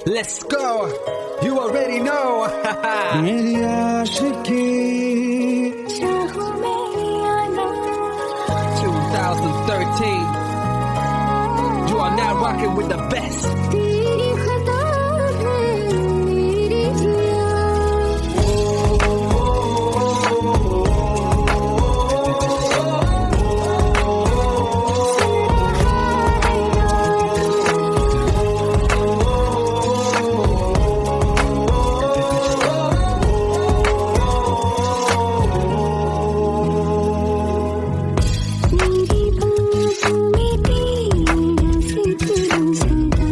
Let's go. You already know. मेरी आशिकी 2013. You are now rocking with the best. तेरी खता है मेरी जिया मेरी बातों में तेरा जिक्र सदा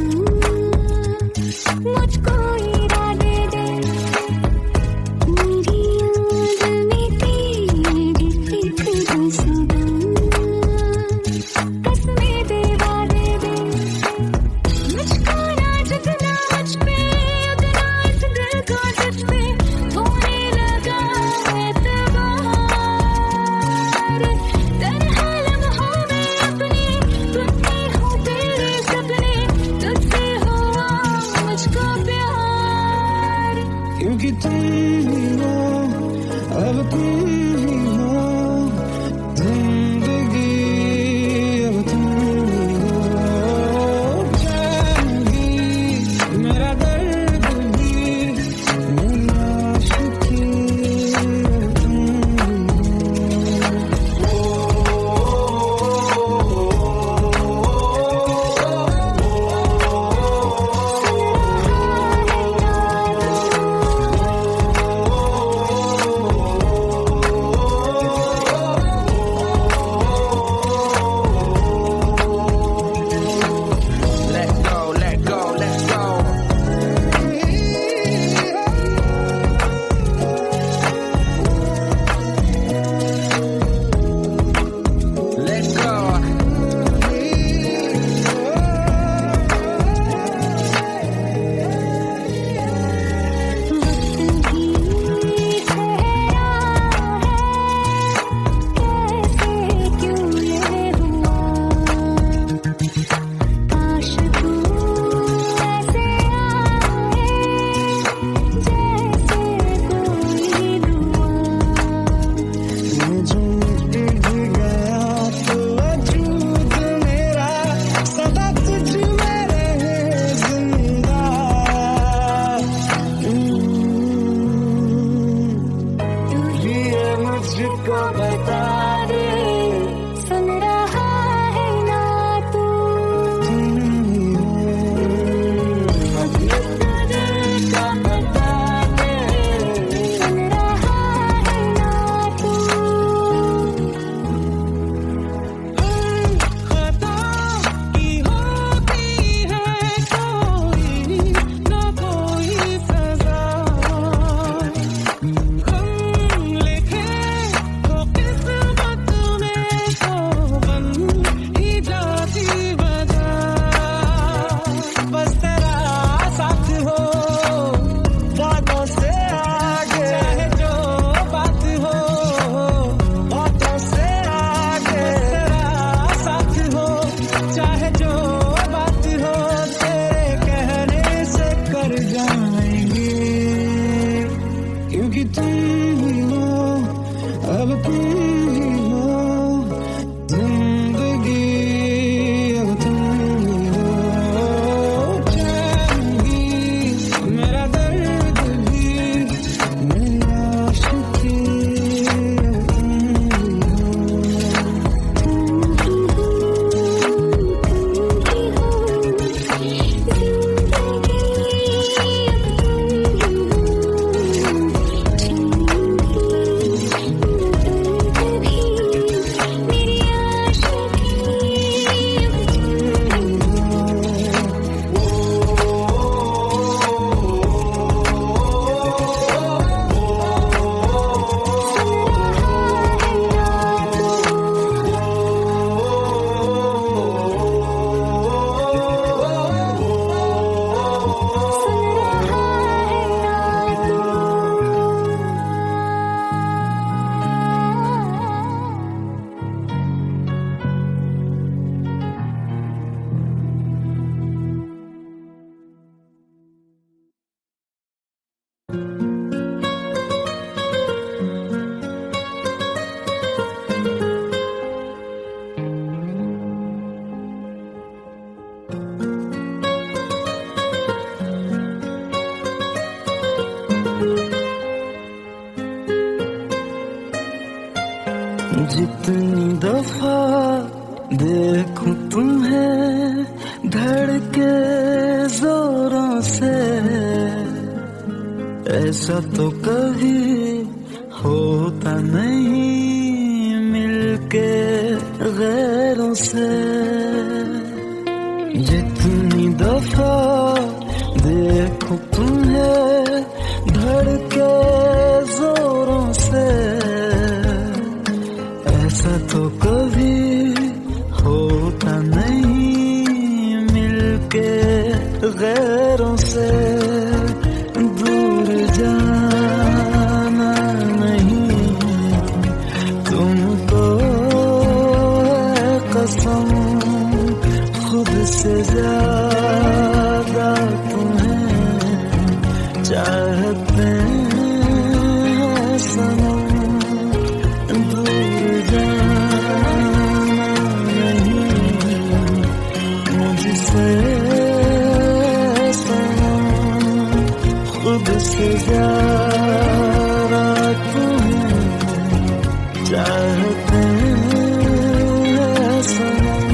जितनी दफा देखूं तुम्हें धड़के जोरों से, ऐसा तो कभी होता नहीं मिलके गैरों से। जितनी दफा देखूं तुम्हें धड़के जोरों से, ऐसा तो कभी होता नहीं मिलके गैरों से। दूर जाना नहीं तुमको है कसम, खुद से ज्यादा तुम्हें चाहते हैं सनम। दूर जाना नहीं मुझसे सनम, खुद से ज्यादा तुम्हें चाहते हैं सनम।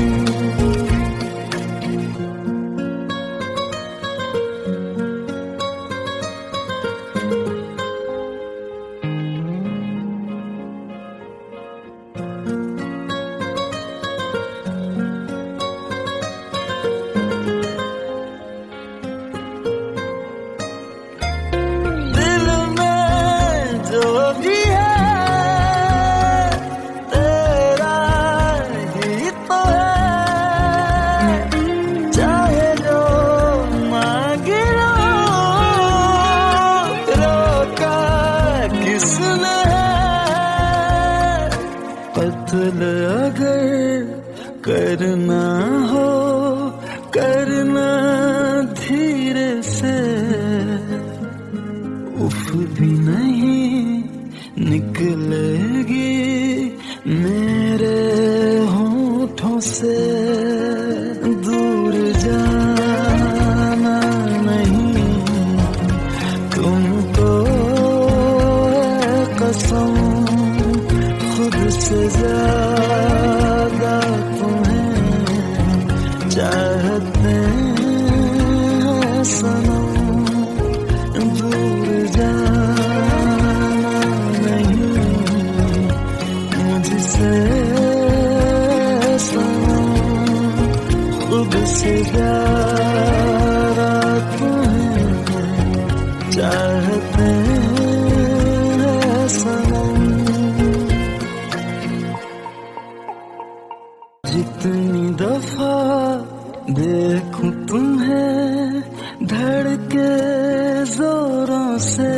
दिल में जो भी है तेरा ही तो है, चाहे जो मांगे रोका किसने है। कत्ल अगर करना हो करना धीरे से, उफ भी नहीं निकलेगी मेरे होठों से। दूर जाना नहीं तुमको है कसम, खुद से ज्यादा तुम्हें चाहते हैं सनम। दूर जाना नहीं मुझसे सनम, खुद से ज्यादा तुम्हें चाहते हैं सनम। जितनी दफा देखूं तुम्हें धड़के जोरों से,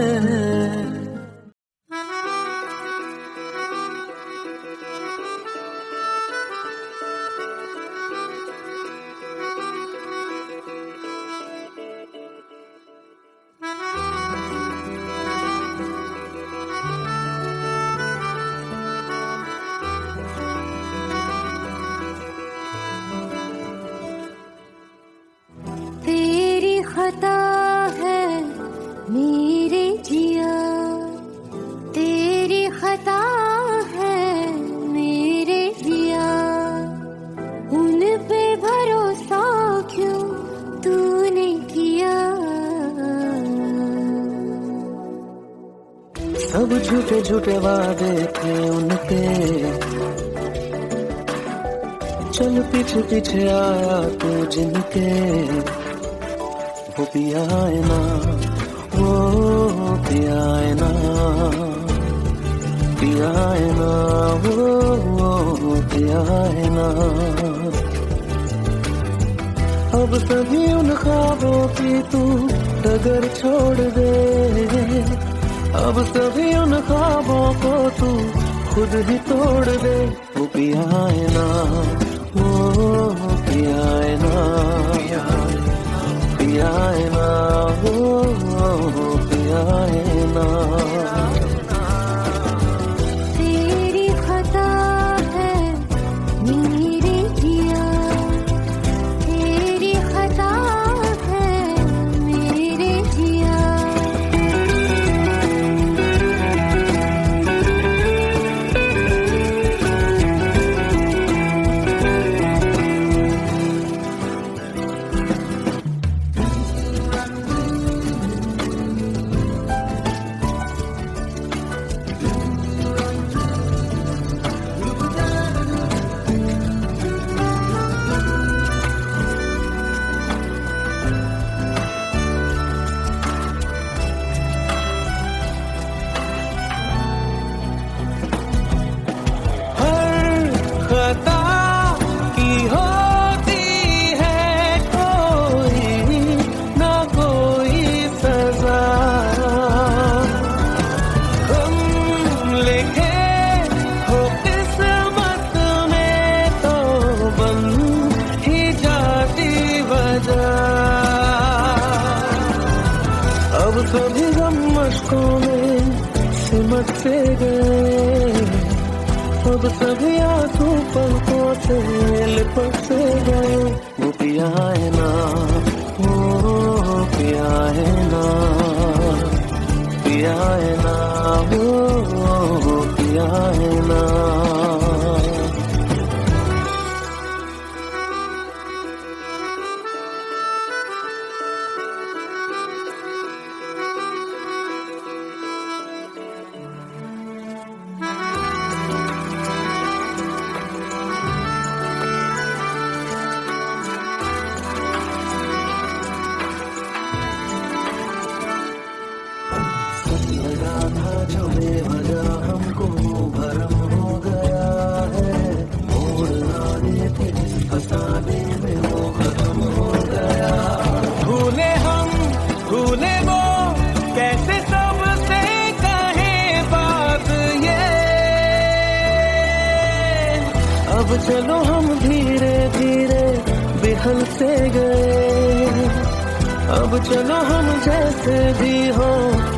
तेरी खता है मेरे जिया, तेरी खता है मेरे जिया, उन पे भरोसा क्यों तूने किया। सब झूठे झूठे वादे थे उनके, चल पीछे पीछे आया तू जिनके। वो पिया है ना, वो पिया है ना, पिया है ना, वो पिया है ना। अब सभी उन ख्वाबों की तू डगर छोड़ दे, अब सभी उन ख्वाबों को तू खुद ही तोड़ दे। वो पिया है ना, वो पिया है ना, पिया है ना, वो पिया है ना। तेरी खता है मेरे जिया, तेरी खता है मेरे जिया। अब सभी गम मशकों में सिमट से गए, अब सभी आंसू पलकों से लिपट से गए। वो पिया है ना, वो पिया है ना, पिया है ना, वो पिया है ना। लगा था जो बेवजह हमको भरम हो गया है, मोड़ लाने थे जिस फसाने में वो खत्म हो गया। भूले हम भूले वो, कैसे सबसे कहे बात ये। अब चलो हम धीरे धीरे बिहल से गए, अब चलो हम जैसे भी हो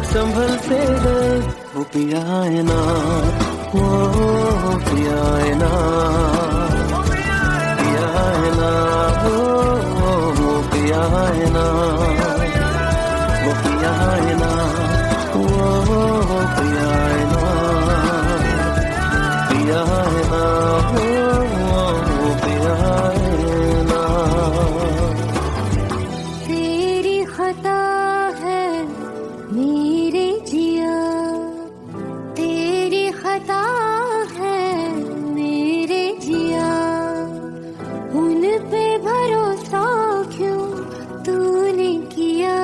संभल से गए। वो पिया है ना, वो पिया है ना, पिया है ना, वो पिया है ना, वो पिया है ना, वो पिया है ना, पिया है ना, वो पिया है ना। तेरी खता है मेरे जिया, तेरी खता है मेरे जिया, उन पे भरोसा क्यों तूने किया।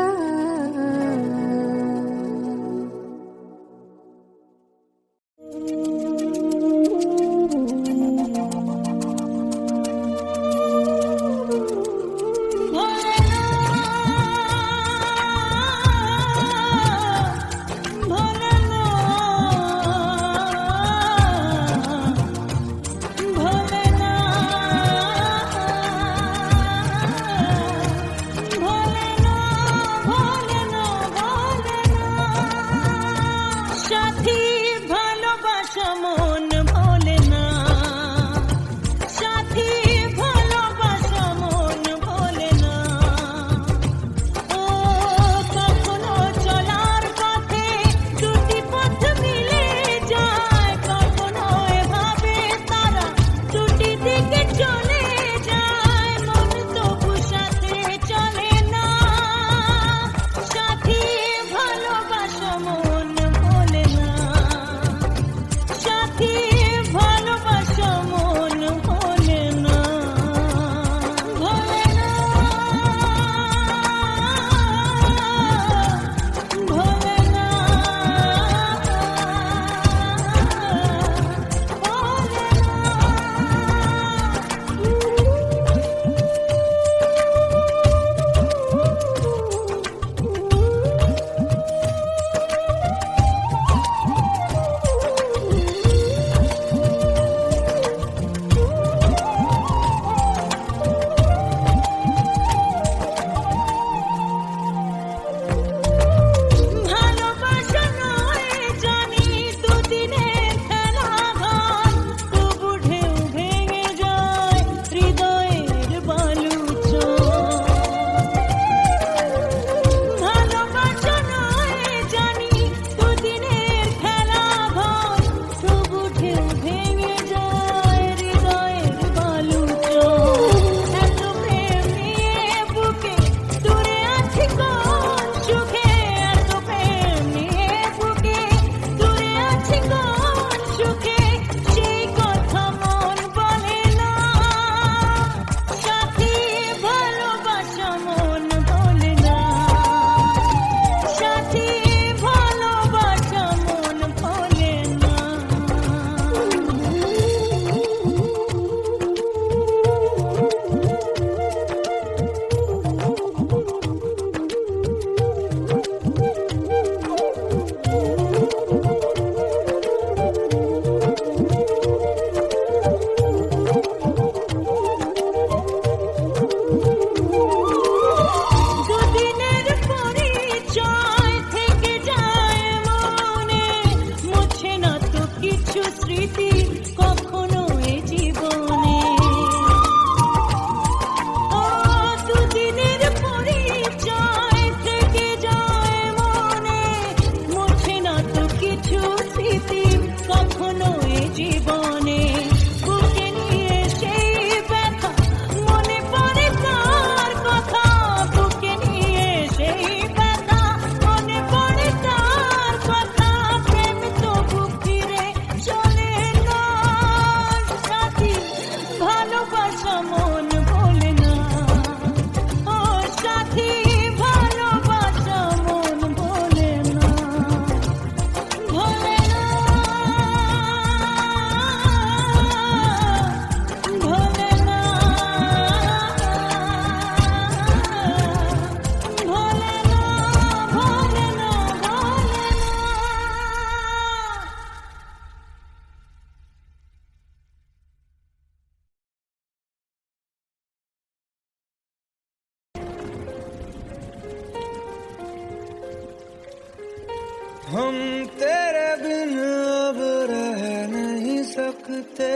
हम तेरे बिन अब रह नहीं सकते,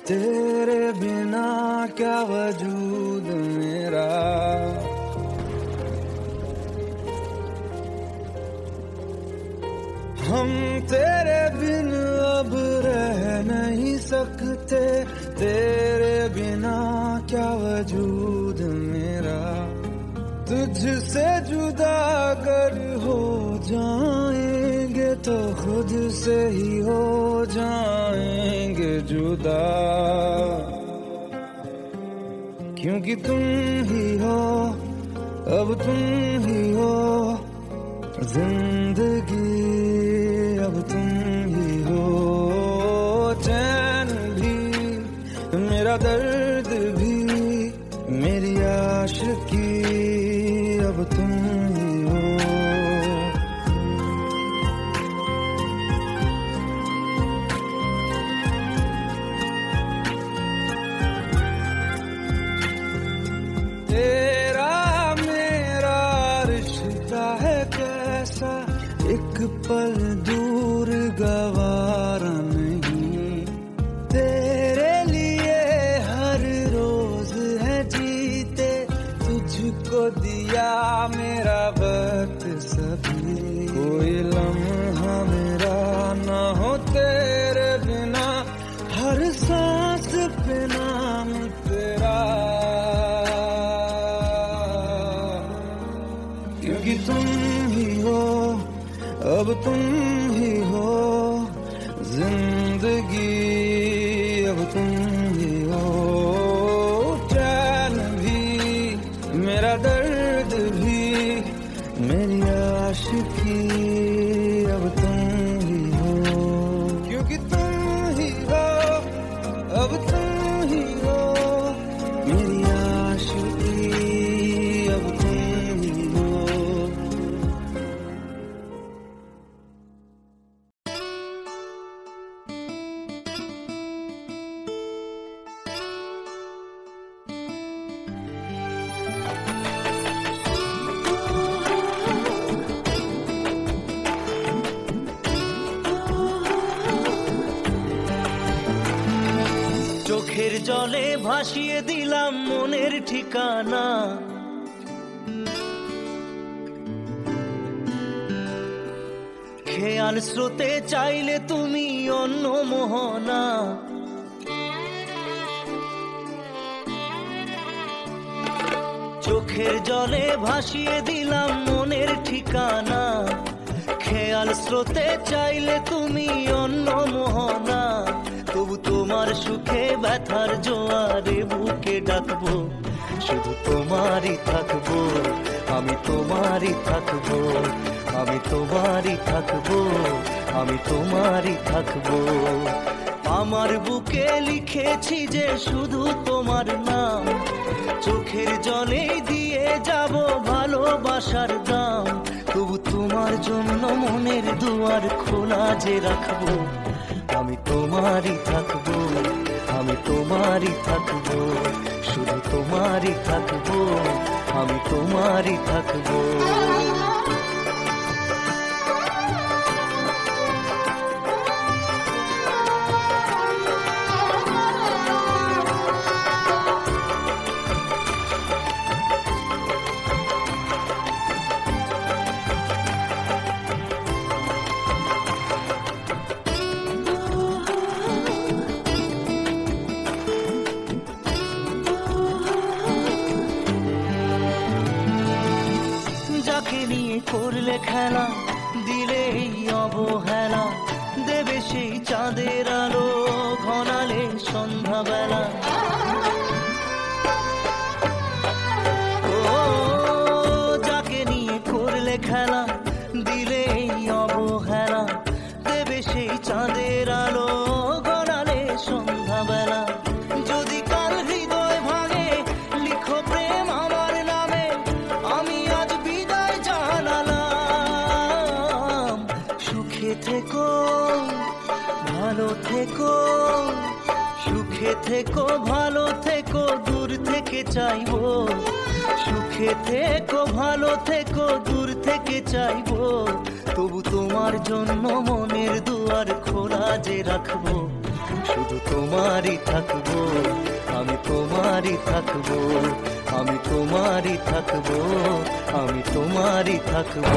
तेरे बिना क्या वजूद मेरा। हम तेरे बिन अब रह नहीं सकते, तेरे बिना क्या वजूद मेरा। तुझसे जुदा अगर हो जाएंगे तो खुद से ही हो जाएंगे जुदा, क्योंकि तुम ही हो, अब तुम ही हो जिंदगी, अब तुम ही हो चैन भी, मेरा दर्द भी, मेरी आशिकी, अब तुम ही हो। तेरा मेरा रिश्ता है कैसा, एक पल दूर गवारा नहीं। तेरे लिए हर रोज है जीते, तुझको दिया मेरा वक्त सभी। कोई लम्हा मेरा ना हो तेरे बिना, हर सांस पे नाम तेरा, क्योंकि तुम ही हो, अब तुम ही हो जिंदगी, अब तुम ही हो चैन भी, मेरा दर्द भी, मेरी आशिकी, अब तुम ही हो, क्योंकि तुम ही हो, अब तुम ही हो मेरी आशिकी, अब तुम ही हो। চোখের জলে ভাসিয়ে দিলাম মনের ঠিকানা, খেয়াল স্রোতে চাইলে তুমি অন্য মোহনা। চোখের জলে ভাসিয়ে দিলাম মনের ঠিকানা, খেয়াল স্রোতে চাইলে তুমি অন্য মোহনা। তবু তোমার সুখে ব্যথার জোয়ারে বুকে ডাকবো, শুধু তোমারই থাকবো, আমি তোমারই থাকবো, আমি তোমারই থাকবো, আমি তোমারই থাকবো। আমার বুকে লিখেছি যে শুধু তোমার নাম, চোখের জলে দিয়ে যাব ভালোবাসার দাম। তবু তোমার জন্য মনের দুয়ার খোলা যে রাখবো, আমি তোমারই থাকবো, আমি তোমারই থাকবো, শুধু তোমারই থাকবো, আমি তোমারই থাকবো। করলে খেলা, দিলে এই অবহেলা, দেবে সেই চাঁদের আলো ঘনালে সন্ধ্যাবেলা। ও যাকে নিয়ে করলে খেলা, দিলে এই অবহেলা, দেবে সেই চাঁদের আলো ঘনালে সন্ধ্যাবেলা। যদি কাল হৃদয় ভাঙে লিখো প্রেম আমার নামে, আমি আজ বিদায় জানালাম। সুখে থেকো, ভালো থেকো, সুখে থেকো, ভালো থেকো, দূর থেকে চাইবো। সুখে থেকো, ভালো থেকো, দূর থেকে থেকে চাইবো, তবু তোমার জন্য মনের দুয়ার খোলা যে রাখবো। শুধু তোমারই থাকবো, আমি তোমারই থাকবো, আমি তোমারই থাকবো, আমি তোমারই থাকবো।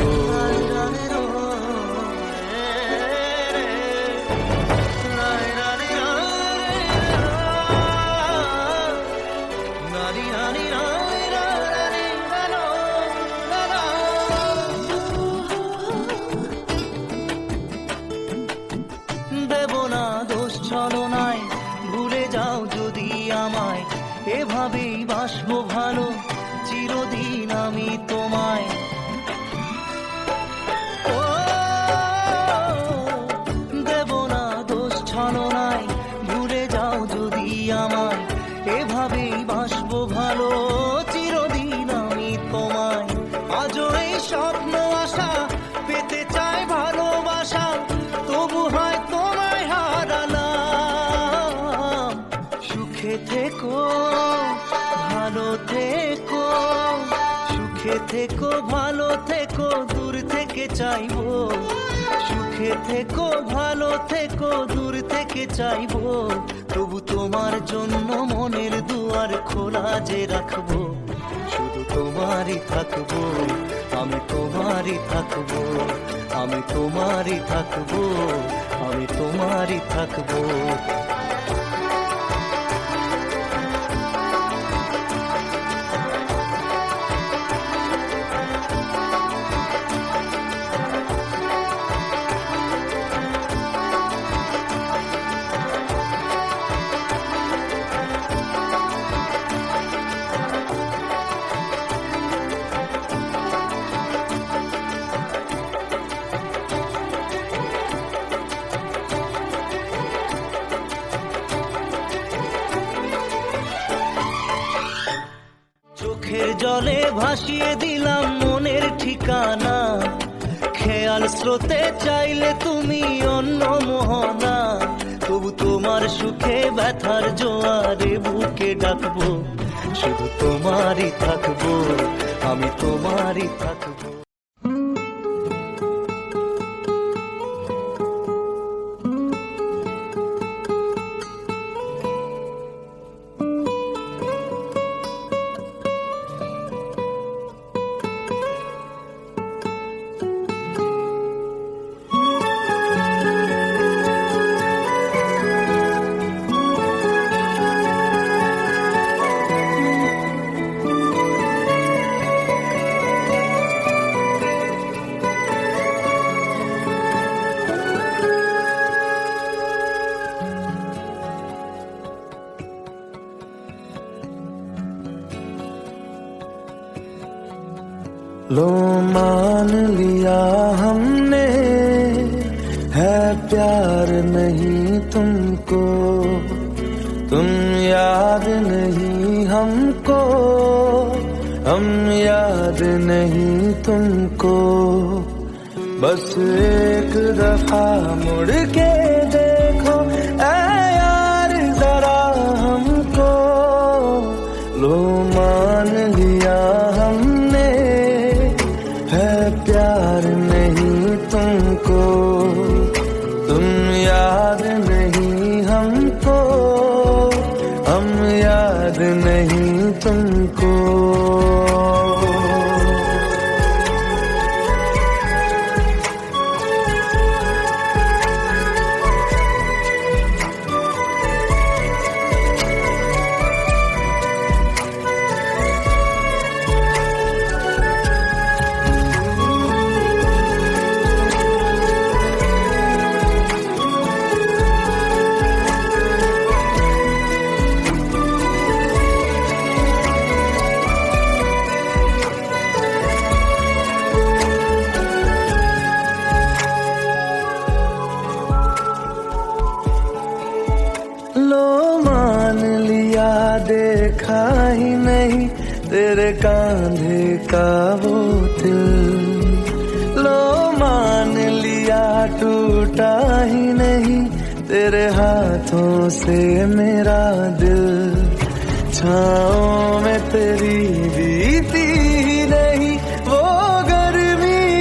দেব না দোষ ছলনায়, ভুলে যাও যদি আমায়, এভাবেই বাসবো ভালো চিরদিন আমি তোমায়। ও দেব না দোষ ছলনায়, ভুলে যাও যদি আমায়, এভাবেই বাসবো ভালো চিরদিন আমি তোমায়। আজও এই স্বপ্ন আশা পেতে চাই ভালোবাসা, তবু হয় তোমায় হারালাম। সুখে থেকো, ভালো থেকো, সুখে থেকো, ভালো থেকো, দূর থেকে চাইবো। সুখে থেকো, ভালো থেকো, দূর থেকে চাইবো, তবু তোমার জন্য মনের দুয়ার খোলা যে রাখবো। শুধু তোমারই থাকবো, আমি তোমারই থাকবো, আমি তোমারই থাকবো, আমি তোমারই থাকবো। চোখের জলে ভাসিয়ে দিলাম মনের ঠিকানা, খেয়াল স্রোতে চাইলে তুমি অন্য মোহনা। তবু তোমার সুখে ব্যথার জোয়ারে বুকে ডাকবো, শুধু তোমারই থাকবো, আমি তোমারই থাকবো। लो मान लिया हमने, है प्यार नहीं तुमको, तुम याद नहीं हमको, हम याद नहीं तुमको। बस एक दफा मुड़ के देखो ऐ यार जरा हमको। लो मान लिया हमने, है प्यार नहीं तुमको, तुम याद नहीं हमको, हम याद नहीं तुमको। लो मान लिया देखा ही नहीं तेरे कांधे का वो दिल, लो मान लिया टूटा ही नहीं तेरे हाथों से मेरा दिल। छाँव में तेरी बीती ही नहीं वो गर्मी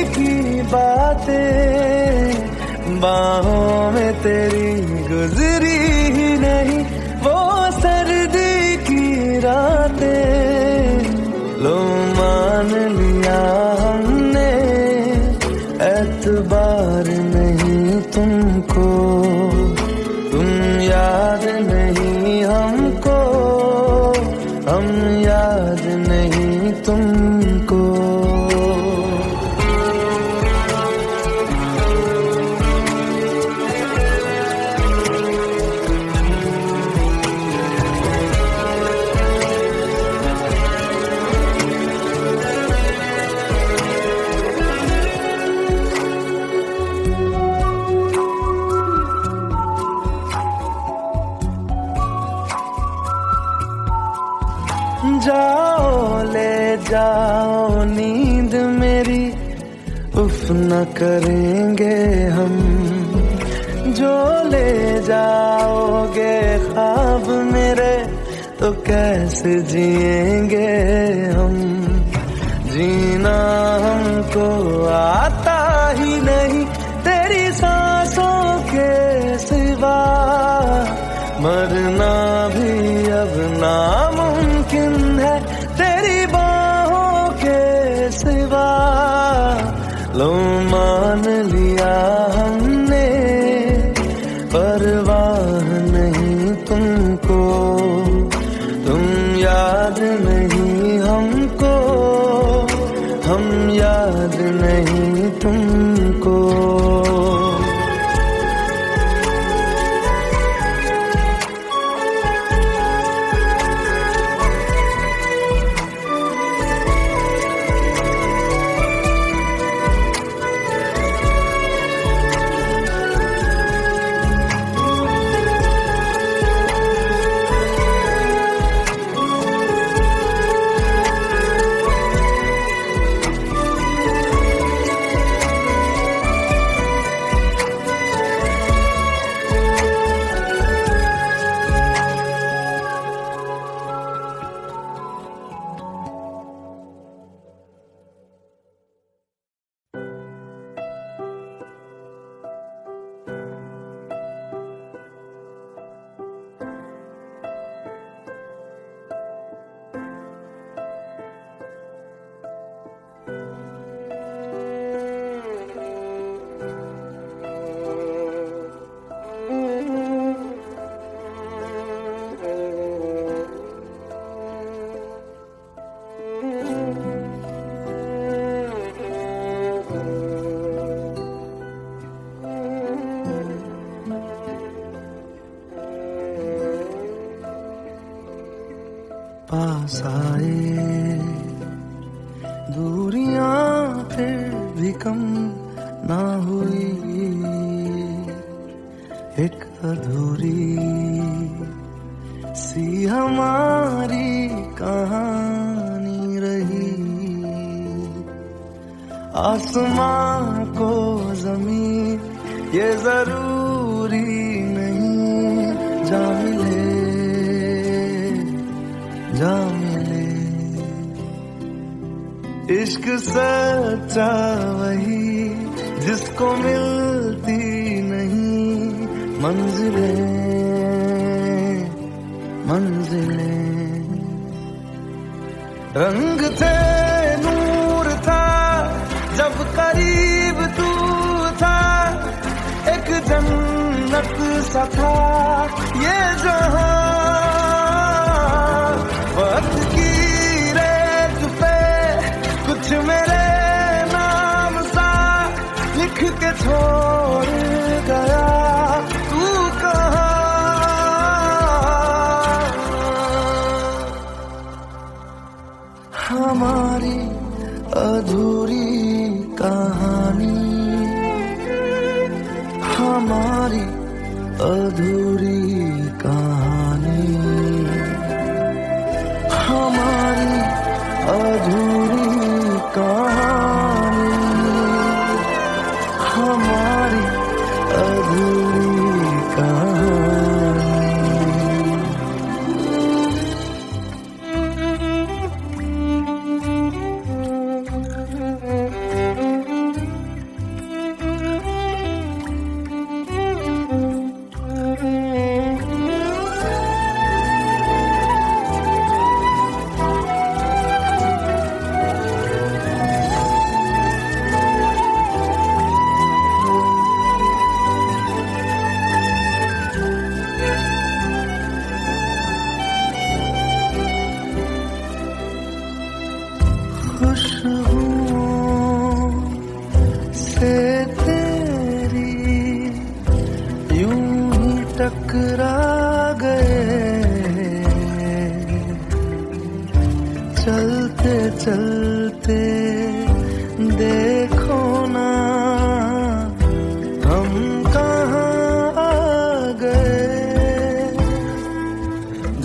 जाओ नींद मेरी, उफ न करेंगे हम। जो ले जाओगे ख्वाब मेरे, तो कैसे जिएंगे हम। जीना हमको आता ही नहीं तेरी सांसों के सिवा, मरना भी अब नामुमकिन है तेरी बाहों के सिवा। लो मान लिया हमने, परवाह नहीं तुमको, तुम याद नहीं हमको, हम याद नहीं तुमको। पास आए दूरियां फिर भी कम ना हुई, एक अधूरी सी हमारी कहानी रही। आसमां को ज़मीन ये जरूरी नहीं, जा मिले जा मिले। इश्क सच्चा वही जिसको मिलती नहीं मंजिलें मंजिलें। रंग थे नूर था जब करीब तू था, एक जन्नत सा था ये जहां। वक्त की रेत पे कुछ मेरे नाम सा लिख के छोड़ गया तू कहाँ। हमारी अधूरी कहानी, हमारी अधूरी कहानी, हमारी अधूरी कहानी, हमारी अधूरी कहानी। खुशबुओं से तेरी यूं ही टकरा गए, चलते चलते देखो ना हम कहाँ आ गए।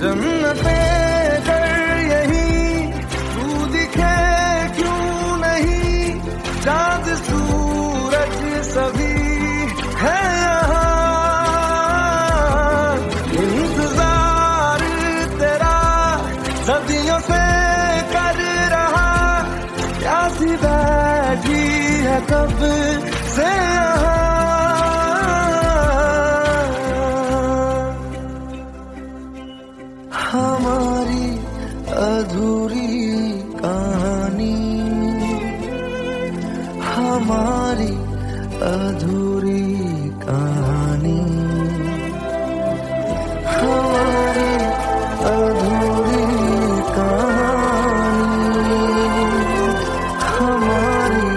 जन्नतें कर यही तू दिखे चांद सूरज सभी है यहाँ, इंतजार तेरा सदियों से कर रहा, प्यासी बैठी है कब से यहाँ। हमारी अधूरी कहानी, हमारी अधूरी कहानी, हमारी अधूरी कहानी, हमारी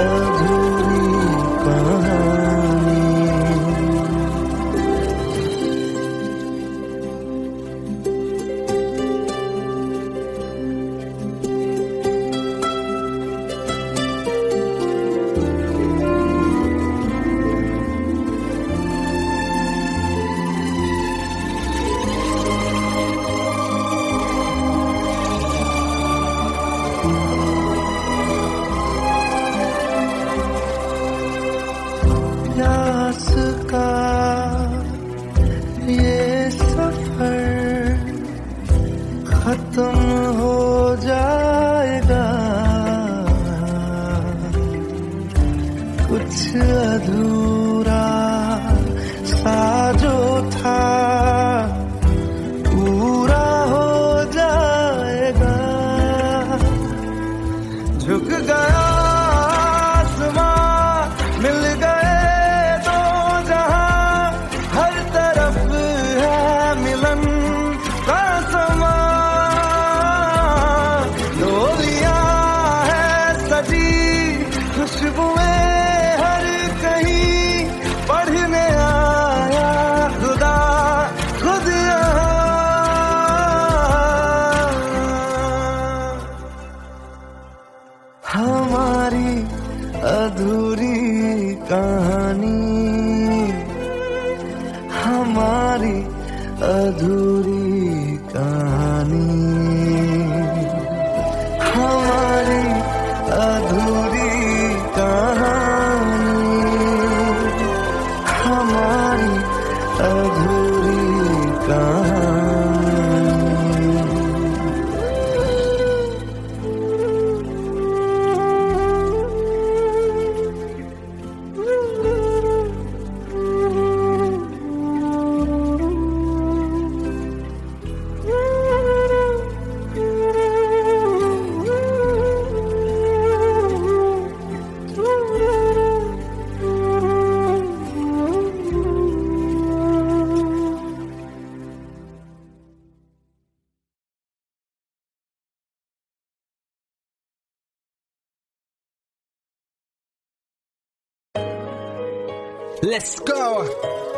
अधूरी कहानी। प्यास का ये सफर खत्म हो जाएगा, कुछ अधूरा सा जो था पूरा हो जाएगा। झुक गया आसमां, मिल गए दो जहां, हर तरफ है मिलन का समा। डोलियां है सजी, खुशबुएं हर कहीं, पढ़ने आया खुदा खुद यहाँ। हमारी अधूरी कहानी, हमारी अधूरी कहानी, हमारी अधूरी कहानी, हमारी अधूरी कहानी। Let's go.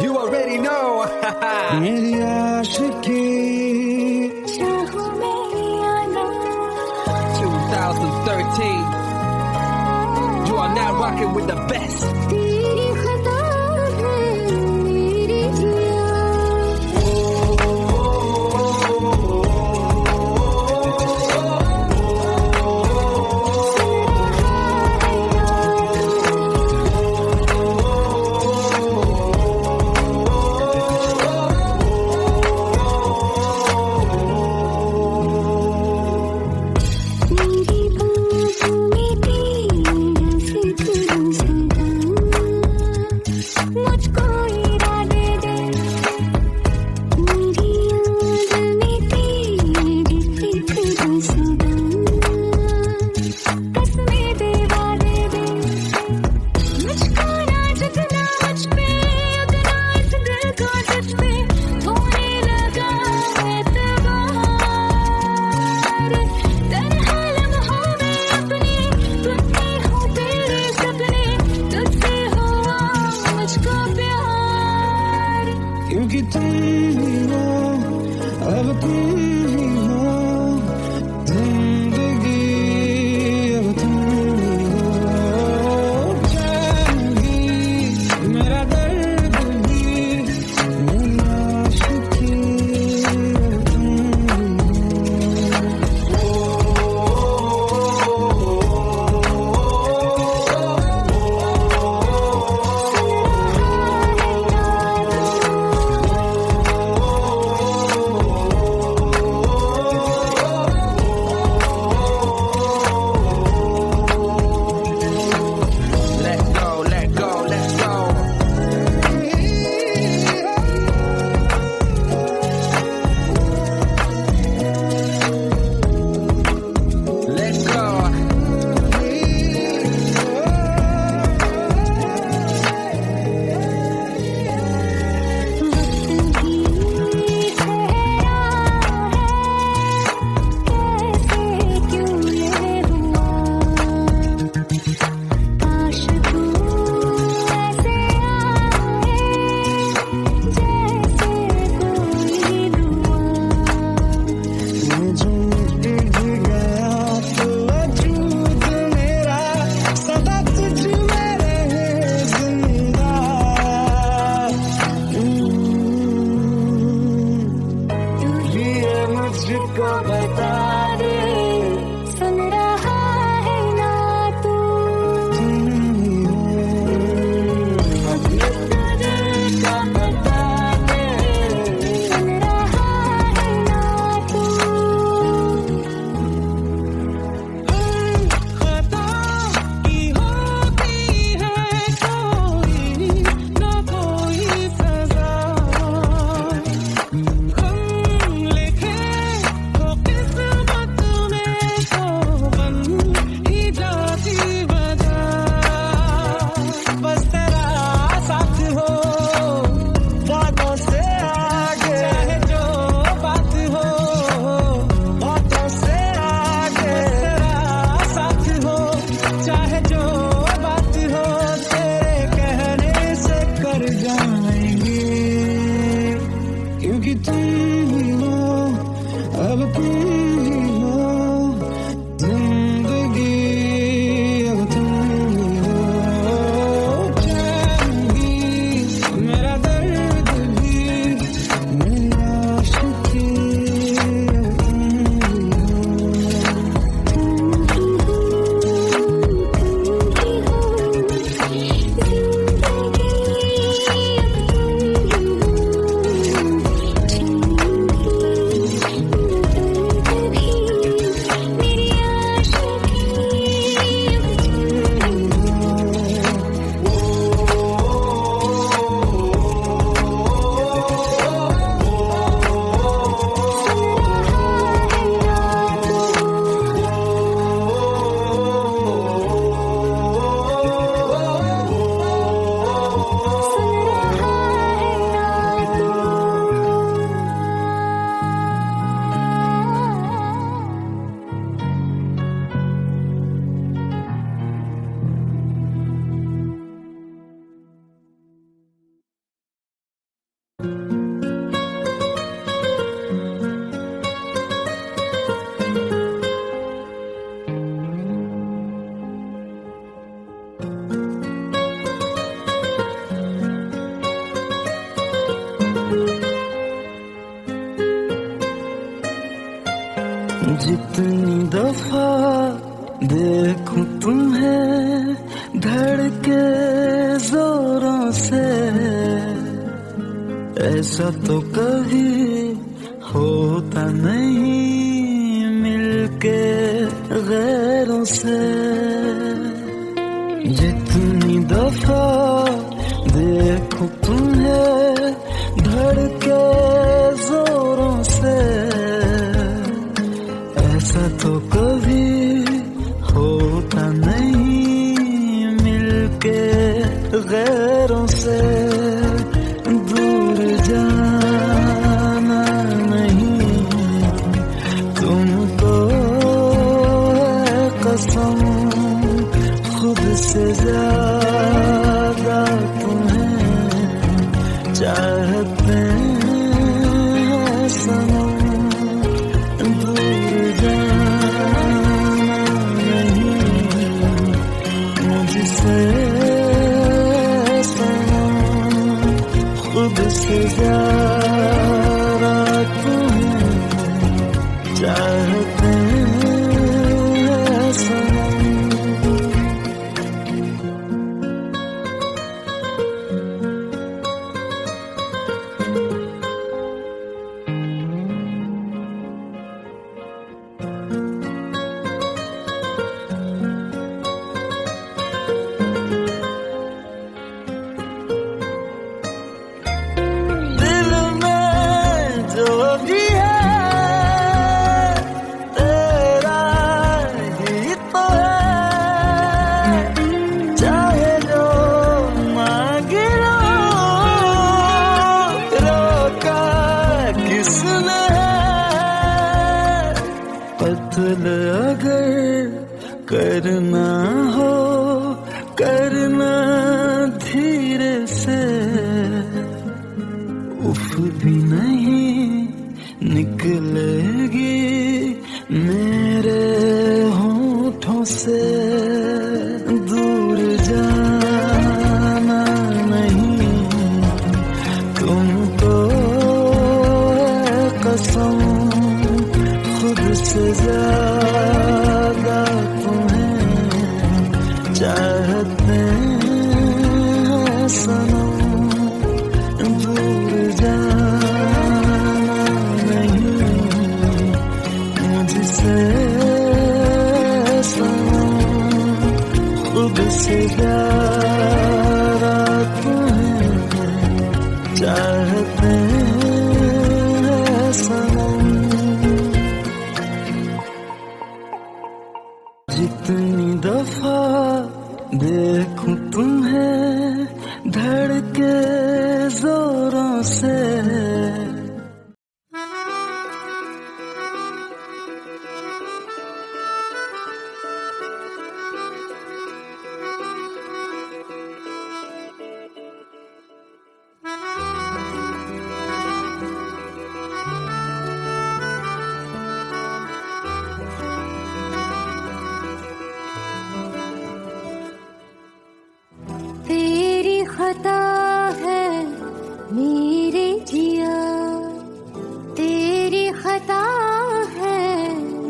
You already know. मेरी आशिकी 2013. You are now rocking with the best. तेरी खता है मेरी जिया, मेरी बाहों में तेरा फिक्र सदा। जो बात हो तेरे कहने से कर जाएंगे, क्योंकि तुम ही हो, अब तुम ही हो जिंदगी, अब तुम ही हो चैन भी, मेरा दर्द भी, मेरी आशिकी, अब तुम जितनी दफा देखूं तुम्हें धड़के जोरों से, ऐसा तो कभी होता नहीं मिलके गैरों से। जितनी दफा देखूं तुम्हें धड़के जोरों से, ऐसा तो कभी होता नहीं मिलके गैरों से। दूर जाना नहीं तुमको है कसम, खुद से ज्यादा तुम्हें चाहते हैं सनम। खुद से ज्यादा तुम्हें चाहते हैं सनम। कत्ल अगर करना हो करना धीरे से, उफ भी नहीं निकलेगी मेरे होठों से। दूर जाना नहीं तुमको है कसम, खुद से ज्यादा तुम्हें चाहते हैं सनम। दूर जाना नहीं मुझसे सनम, खुद से ज्यादा तुम्हें चाहते हैं सनम। जितनी दफा देखूं तुम्हें धड़के जोरों से, खता है मेरे जिया, तेरी खता है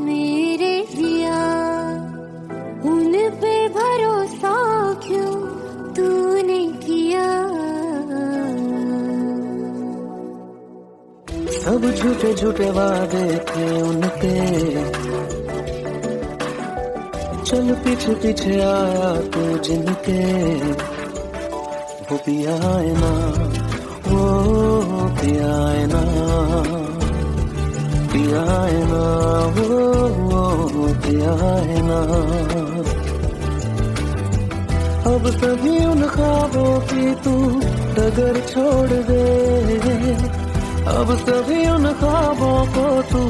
मेरे जिया, उन पे भरोसा क्यों तूने किया। सब झूठे झूठे वादे थे उनके, चल पीछे पीछे आया तू जिनके, वो पिया है ना, वो पिया है ना, पिया है ना, वो पिया है ना। अब सभी उन ख्वाबों की तू डगर छोड़ दे, अब सभी उन ख्वाबों को तू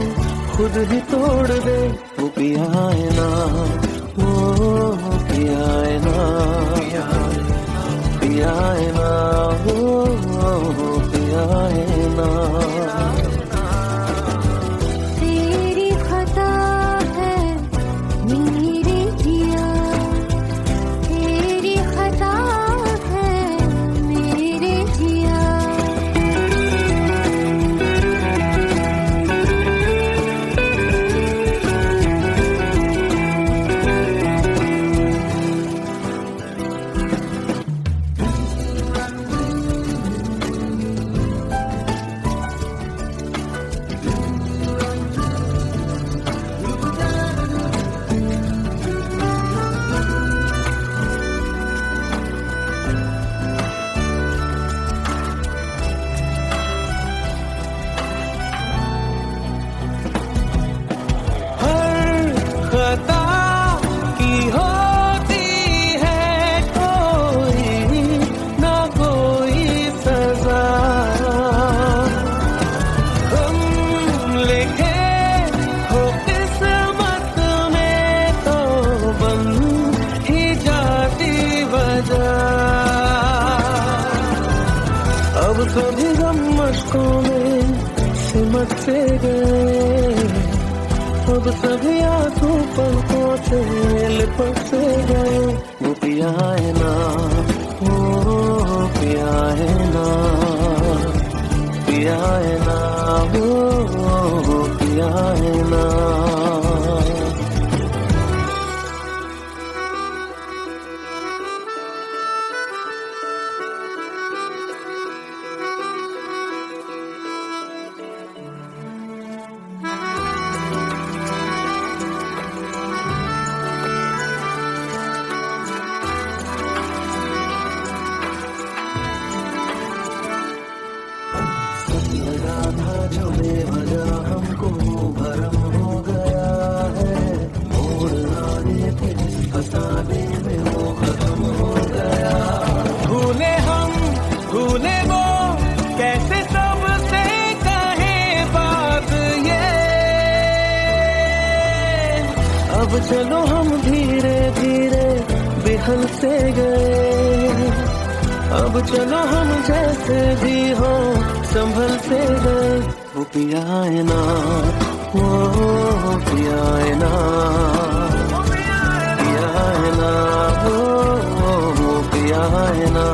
खुद ही तोड़ दे। वो पिया है ना, वो पिया है ना, पिया है ना, वो पिया है ना। तेरी खता है मेरे जिया, तेरी खता है मेरे जिया। खता की होती है कोई ना कोई सजा, हम लिखे हो किस्मत में तो बन ही जाती वजह। अब सभी गम मशकों में सिमट से गए, अब सभी आंसू पलकों से लिपट से गए। वो पिया है ना, वो पिया है ना, पिया है ना, वो पिया है ना। जो बेवजह हमको भरम हो गया है, मोड़ आने थे जिस फसाने में वो खत्म हो गया। भूले हम भूले वो कैसे सबसे कहे बात ये, अब चलो हम धीरे धीरे बिहल से गए, अब चलो हम जैसे भी हो संभल से गए। वो पिया है ना, वो पिया है ना, पिया है ना, वो पिया है ना।